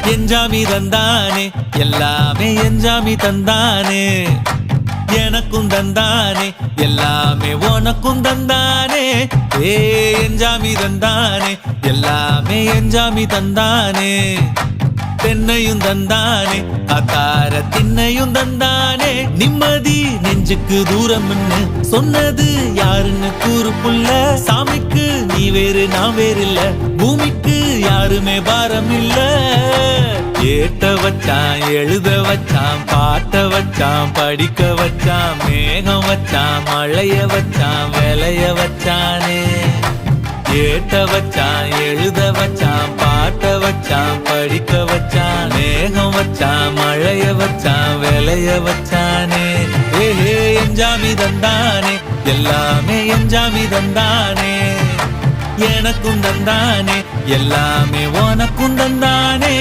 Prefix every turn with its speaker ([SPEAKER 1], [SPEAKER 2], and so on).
[SPEAKER 1] எஞ்சாமி தந்தானே எல்லாமே எஞ்சாமி தந்தானே எனக்கும் தந்தானே எல்லாமே உனக்கும் தந்தானே ஏ எஞ்சாமி தந்தானே எல்லாமே எஞ்சாமி தந்தானே தென்னையும் தந்தானே அக்கார திண்ணையும் தந்தானே நிம்மதி நெஞ்சுக்கு தூரம்னு சொன்னது யாருன்னு கூறு புள்ள சாமிக்கு நீ வேறு நான் வேறு இல்ல பூமிக்கு யாருமே பாரம் இல்ல ஏட்ட வச்சான் எழுத வச்சான் பாட்ட வச்சான் படிக்க வச்சான் மேகம் வச்சான் மழைய வச்சான் விளைய வச்சானே ஏட்ட வச்சான் எழுத வச்சான் பாட்ட வச்சான் படிக்க வச்சான் மேகம் வச்சான் மழைய வச்சான் விளைய வச்சானே ஏஹே எஞ்சாமி தந்தானே எல்லாமே எஞ்சாமி தந்தானே எனக்கும் தந்தானே எல்லாமே உனக்கும் தந்தானே